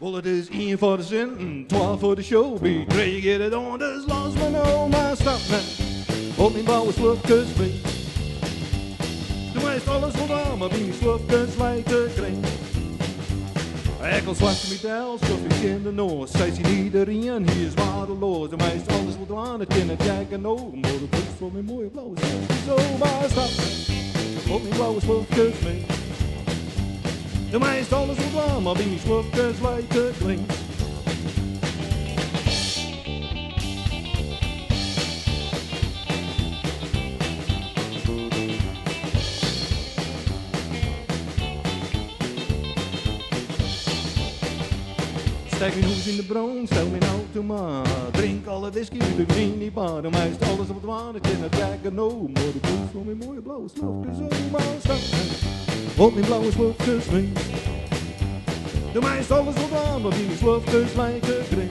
Well, it is 1 voor de zin, 12 voor de showbeat. 3 get it on, dus los me nou maar stap net. Op mijn blauwe slofkes mee. De meest alles wat aan, maar wie mijn slofkes lijkt te kring. Ik al zwart met de stof ik in de noord. Zij zien iedereen, hier is waardeloos. De meest alles wat aan, het kan het kijken nou. Maar de post voor mijn mooie blauwe slofkes. Zo maar stap net. Op mijn blauwe slofkes mee. De meest alles wat aan, maar wie mijn slofkes lijkt te kring. Steek mijn hoes in de bron, stel mijn auto maar. Drink alle whisky uit de minibar. De meest alles op het waan, ik ken het kijken nou. Maar de poes van mijn mooie blauwe slofkes. Zo maar stap op mijn blauwe slofkes mee. De meest alles wat aan, maar wie mijn slofkes lijkt te kring.